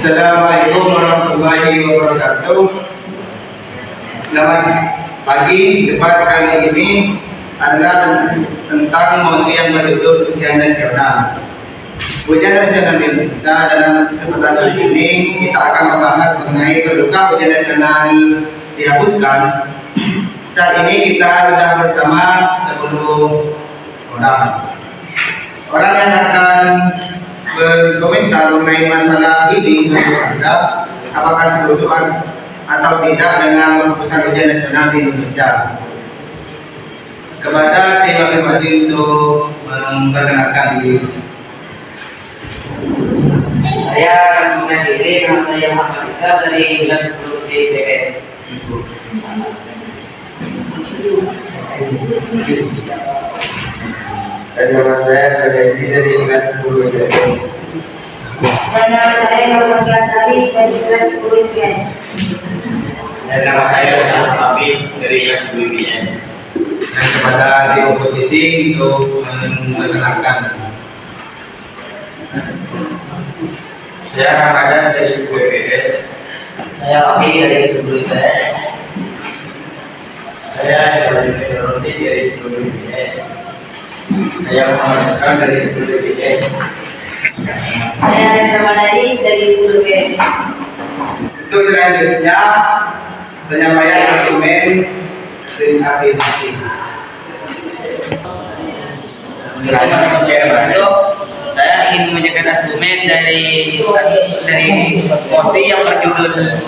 Assalamualaikum warahmatullahi wabarakatuh. Selamat pagi. Debat kali ini adalah tentang mosi yang berduduk ujian nasional. Ujian nasional Indonesia dalam kesempatan kali ini kita akan membahas mengenai kedudukan ujian nasional dihapuskan. Saat ini kita sudah bersama 10 orang. Orang yang akan berkomentar mengenai masalah ini menurut Anda, apakah setuju atau tidak dengan keputusan ujian nasional di Indonesia? Kepada tim afirmasi untuk memperkenalkan diri. Saya akan mengenalkan diri, nama saya Muhammad Isa dari kelas 10 TPS. Dan nama saya Freddy dari kelas 10 IPS. Dan nama saya Muhammad Kasari dari kelas 10 IPS. Dan nama saya adalah Habib dari kelas 10 IPS. Dan kepada tim oposisi untuk memperkenalkan. Saya Ramadan dari 10 IPS. Saya Abi dari 10 IPS. Saya Rodi dari 10 IPS. Saya Muhammad Islam dari 10 IPS. Saya Ramadhani dari 10 IPS. Untuk selanjutnya penyampaian argumen tim afirmasi. Saya ingin menyampaikan argumen dari mosi yang berjudul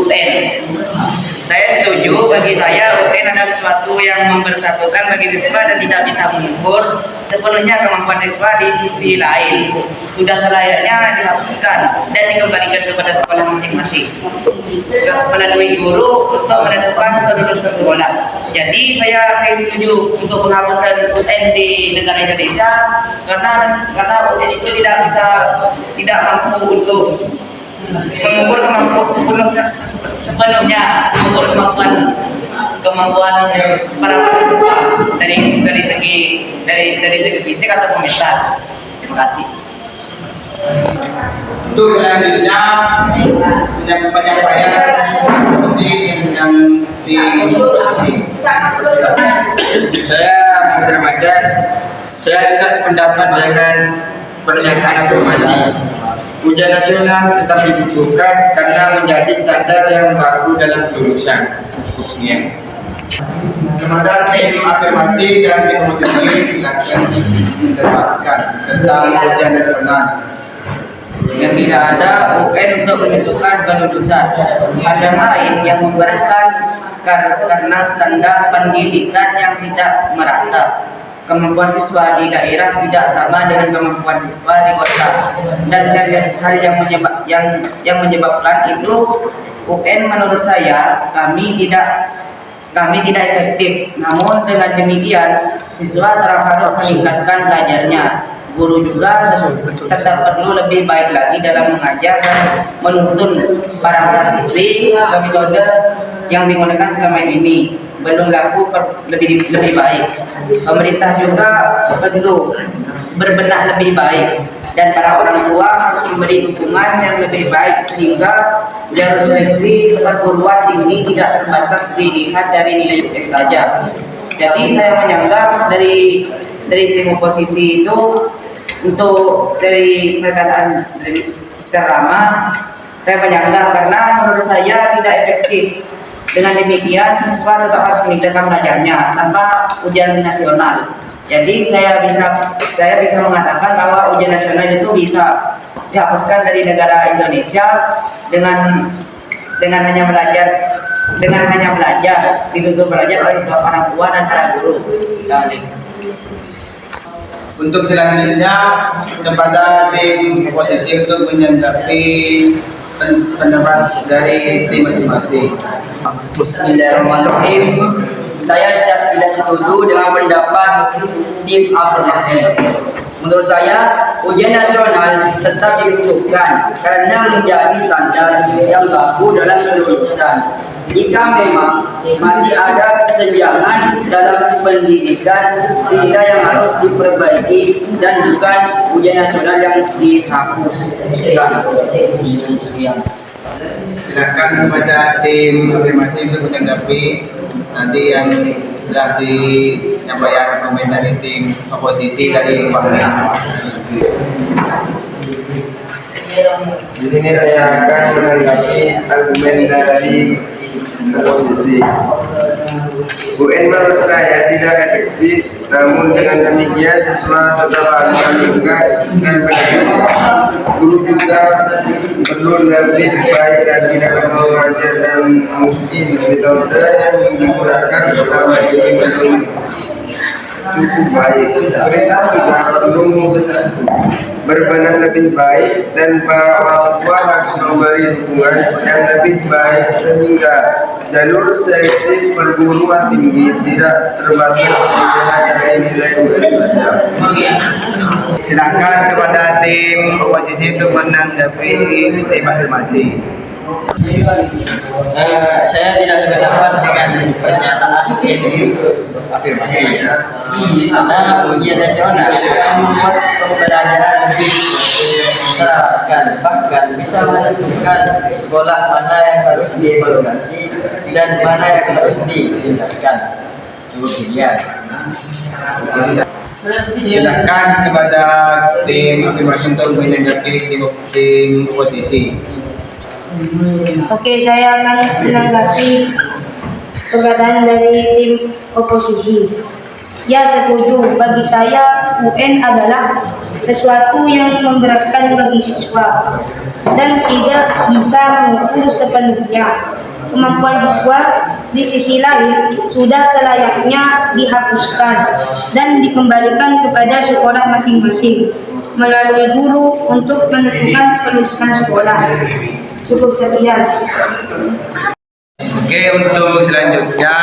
UN. Saya setuju, bagi saya UN adalah sesuatu yang mempersatukan bagi siswa dan tidak bisa mengukur sepenuhnya kemampuan siswa di sisi lain. Sudah selayaknya dihapuskan dan dikembalikan kepada sekolah masing-masing melalui guru untuk menentukan kelulusan sekolah. Jadi saya setuju untuk penghapusan UN di negara Indonesia karena UN itu tidak mampu untuk mengukur sepenuhnya mengukur kemampuan para siswa dari segi fisik atau mental. Terima kasih. Untuk selanjutnya penyampaian yang di posisi. Saya Muhammad Ramadan. Saya juga sependapat dengan pernyataan afirmasi. Ujian nasional tetap dibutuhkan karena menjadi standar yang baku dalam kelulusan. Sekian. Kepada tim afirmasi dan tim oposisi silakan mendebatkan tentang ujian nasional. Yang tidak ada UN untuk menentukan kelulusan. Hal yang lain yang memberatkan karena standar pendidikan yang tidak merata. Kemampuan siswa di daerah tidak sama dengan kemampuan siswa di kota, dan hal yang menyebabkan itu UN menurut saya kami tidak efektif. Namun dengan demikian siswa harus meningkatkan belajarnya. Guru juga tetap perlu lebih baik lagi dalam mengajar dan menuntun para siswi ke metode yang digunakan selama ini belum laku lebih baik. Pemerintah juga perlu berbenah lebih baik dan para orang tua harus memberi dukungan yang lebih baik sehingga jalur seleksi perguruan tinggi tidak terbatas dilihat dari nilai UN saja. Jadi saya menyanggah dari tim oposisi itu untuk dari perkataan dari Mr. Rama, saya menyanggah karena menurut saya tidak efektif. Dengan demikian siswa tetap harus meningkatkan belajarnya tanpa ujian nasional. Jadi saya bisa mengatakan bahwa ujian nasional itu bisa dihapuskan dari negara Indonesia dengan hanya belajar dituntut belajar oleh orang tua dan para guru. Untuk selanjutnya kepada tim oposisi untuk menanggapi pendapat dari tim masing-masing. Bismillahirrahmanirrahim. Saya tidak setuju dengan pendapat tim afirmasi. Menurut saya ujian nasional tetap dibutuhkan karena menjadi standar yang baku dalam kelulusan. Jika memang masih ada kesenjangan dalam pendidikan, sehingga yang harus diperbaiki dan bukan ujian nasional yang dihapus. Silakan kepada tim afirmasi untuk menanggapi nanti yang sudah disampaikan komen dari tim oposisi dari Parlemen. Di sini saya akan menanggapi argumen dari oposisi. UN menurut saya tidak efektif, namun dengan demikian siswa tetap harus meningkat dan belajar. Guru juga perlu lebih baik lagi dalam mengajar dan mungkin metode yang digunakan selama ini belum cukup baik. Pemerintah juga perlu berbenah lebih baik dan para orang tua harus memberi dukungan yang lebih baik sehingga jalur seleksi perguruan tinggi tidak terbatas hanya nilai UN saja. Silakan kepada tim oposisi untuk menanggapi tim afirmasi. Saya tidak sependapat dengan pernyataan tim afirmasi, karena ujian nasional membuat pembelajaran lebih terarahkan, bahkan bisa menentukan sekolah mana yang harus dievaluasi dan mana yang harus ditingkatkan. Cukup dilihat. Silakan kepada tim afirmasi untuk menanggapi tim oposisi. Oke, saya akan menanggapi perkataan dari tim oposisi. Ya, setuju. Bagi saya, UN adalah sesuatu yang memberatkan bagi siswa dan tidak bisa mengukur sepenuhnya kemampuan siswa. Di sisi lain, sudah selayaknya dihapuskan dan dikembalikan kepada sekolah masing-masing melalui guru untuk menentukan kelulusan sekolah. Cukup sekian. Oke, untuk selanjutnya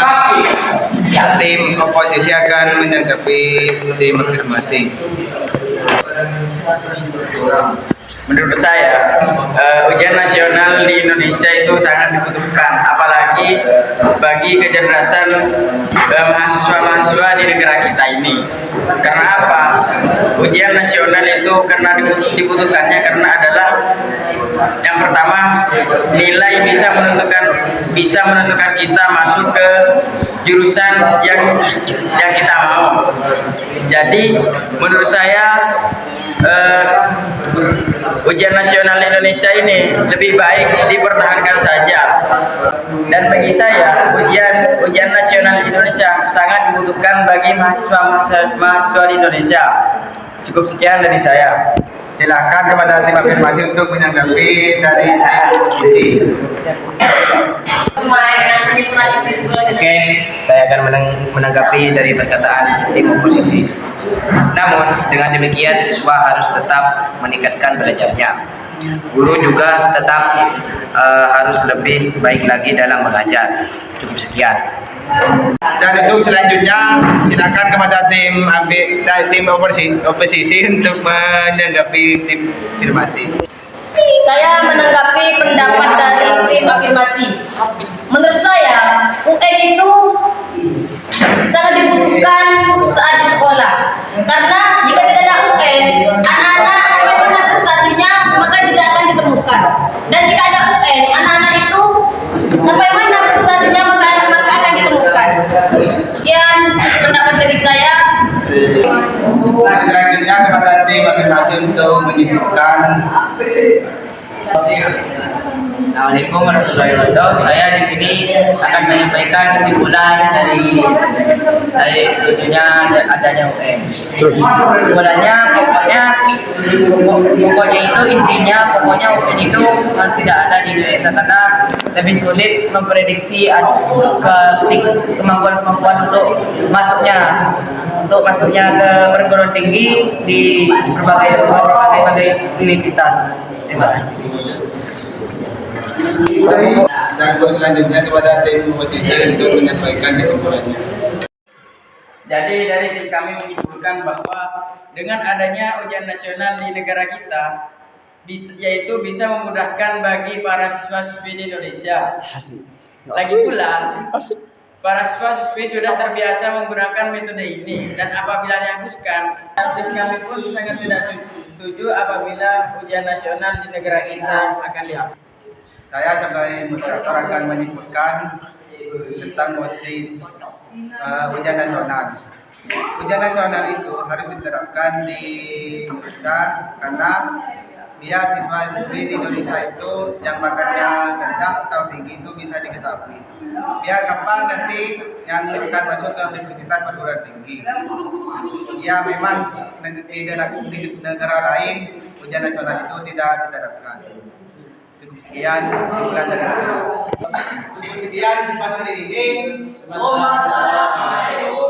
tim oposisi akan menanggapi tim afirmasi. Menurut saya, ujian nasional di Indonesia itu sangat dibutuhkan, apalagi bagi kecerdasan mahasiswa-mahasiswa di negara kita ini. Karena apa? Ujian nasional itu karena dibutuhkannya karena adalah yang pertama, nilai bisa menentukan kita masuk ke jurusan yang kita mau. Jadi menurut saya ujian nasional Indonesia ini lebih baik dipertahankan saja. Dan bagi saya ujian nasional Indonesia sangat dibutuhkan bagi mahasiswa di Indonesia. Cukup sekian dari saya. Silakan kepada tim afirmasi untuk menanggapi dari tim oposisi. Oke, saya akan menanggapi dari perkataan tim oposisi. Namun, dengan demikian siswa harus tetap meningkatkan belajarnya. Guru juga tetap harus lebih baik lagi dalam mengajar. Cukup sekian. Dan untuk selanjutnya silakan kepada tim oposisi untuk menanggapi tim afirmasi. Saya menanggapi pendapat dari tim afirmasi. Menurut saya, UN itu sangat dibutuhkan saat di sekolah. Karena jika tidak ada UN, anak-anak sampai mana prestasinya maka tidak akan ditemukan. Dan jika ada UN, anak-anak itu sampai mana prestasinya maka akan ditemukan. Sekian pendapat dari saya. Selanjutnya kepada tim afirmasi untuk menyimpulkan. Assalamualaikum warahmatullahi wabarakatuh. Saya di sini akan menyampaikan kesimpulan dari saya setujunya adanya UN. Kesimpulannya pokoknya itu intinya UN itu harus tidak ada di Indonesia karena lebih sulit memprediksi kemampuan untuk masuknya ke perguruan tinggi di berbagai universitas. Terima kasih. Dan untuk selanjutnya kepada tim oposisi untuk menyampaikan kesimpulannya. Jadi dari tim kami menyimpulkan bahwa dengan adanya ujian nasional di negara kita, yaitu bisa memudahkan bagi para siswa-siswi di Indonesia. Lagi pula, para siswa-siswi sudah terbiasa menggunakan metode ini, dan apabila dihapuskan, tim kami pun sangat tidak setuju apabila ujian nasional di negara kita akan dihapus. Saya sebagai moderator akan menyimpulkan tentang mosi ujian nasional. Ujian nasional itu harus diterapkan di Indonesia karena biar siswa-siswi di Indonesia itu yang bakatnya rendah atau tinggi itu bisa diketahui. Biar gampang nanti yang akan masuk ke universitas perguruan tinggi. Ya memang di negara lain ujian nasional itu tidak diterapkan. Cukup sekian kesimpulan dari saya. Cukup sekian kesempatan hari ini. Wassalamualaikum